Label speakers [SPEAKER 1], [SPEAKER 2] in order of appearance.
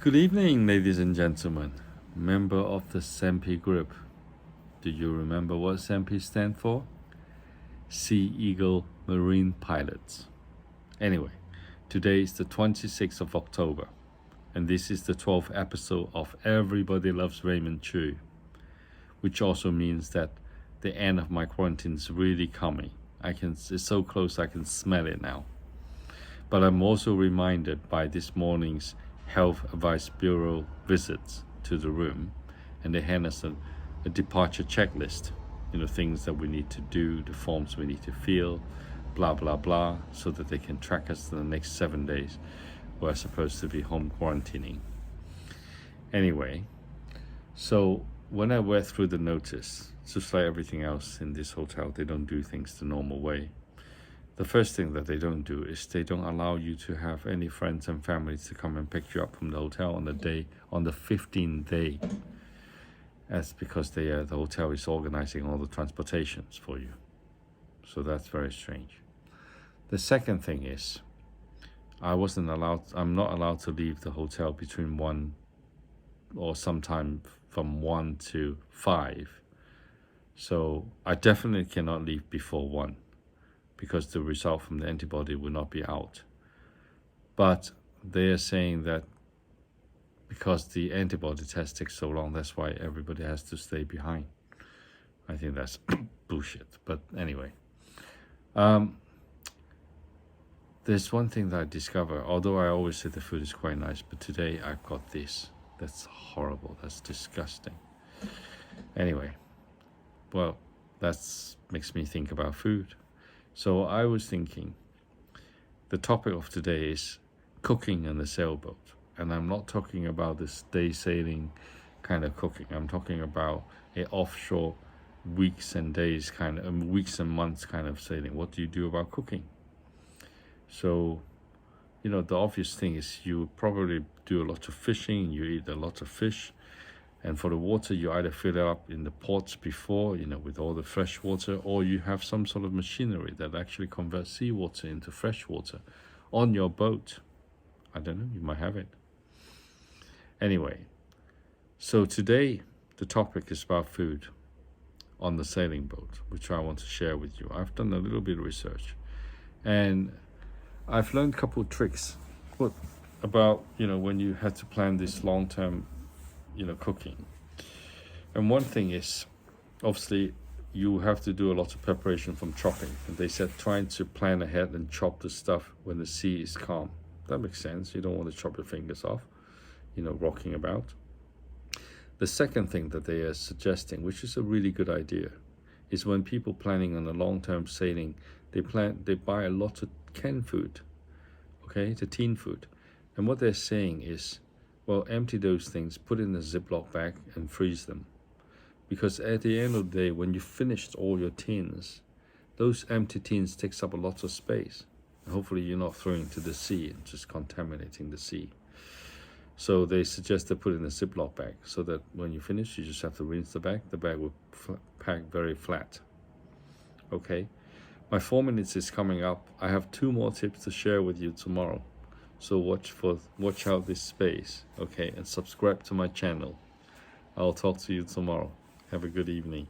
[SPEAKER 1] Good evening, ladies and gentlemen, member of the SEMPI group. Do you remember what SEMPI stands for? Sea Eagle Marine Pilots. Anyway, today is the 26th of October, and this is the 12th episode of Everybody Loves Raymond 2, which also means that the end of my quarantine is really coming. It's so close I can smell it now. But I'm also reminded by this morning's Health Advice Bureau visits to the room, and they hand us a departure checklist, things that we need to do, the forms we need to fill, blah, blah, blah, so that they can track us to the next 7 days. We're supposed to be home quarantining. Anyway, so when I read through the notice, just like everything else in this hotel, they don't do things the normal way. The first thing that they don't do is they don't allow you to have any friends and families to come and pick you up from the hotel on the 15th day. That's because the hotel is organizing all the transportations for you. So that's very strange. The second thing is, I'm not allowed to leave the hotel between 1 or sometime from 1 to 5. So I definitely cannot leave before 1. Because the result from the antibody will not be out. But they are saying that because the antibody test takes so long, that's why everybody has to stay behind. I think that's bullshit, but anyway. There's one thing that I discovered, although I always say the food is quite nice, but today I got this. That's horrible, that's disgusting. Anyway, well, that makes me think about food. So I was thinking, the topic of today is cooking on the sailboat. And I'm not talking about this day sailing kind of cooking. I'm talking about an offshore weeks and months kind of sailing. What do you do about cooking? So, the obvious thing is you probably do a lot of fishing, you eat a lot of fish. And for the water, you either fill it up in the pots before, with all the fresh water, or you have some sort of machinery that actually converts seawater into fresh water on your boat. I don't know, you might have it. Anyway, so today the topic is about food on the sailing boat, which I want to share with you. I've done a little bit of research, and I've learned a couple of tricks about, when you have to plan this long-term cooking. And one thing is, obviously, you have to do a lot of preparation from chopping. And they said trying to plan ahead and chop the stuff when the sea is calm. That makes sense. You don't want to chop your fingers off, rocking about. The second thing that they are suggesting, which is a really good idea, is when people planning on a long-term sailing, they buy a lot of canned food, the tin food. And what they're saying is, well, empty those things, put in a Ziploc bag and freeze them. Because at the end of the day, when you finished all your tins, those empty tins takes up a lot of space. And hopefully you're not throwing to the sea and just contaminating the sea. So they suggest to put in a Ziploc bag so that when you finish, you just have to rinse the bag. The bag will pack very flat. Okay, my 4 minutes is coming up. I have 2 more tips to share with you tomorrow. So watch out this space, okay, and subscribe to my channel. I'll talk to you tomorrow. Have a good evening.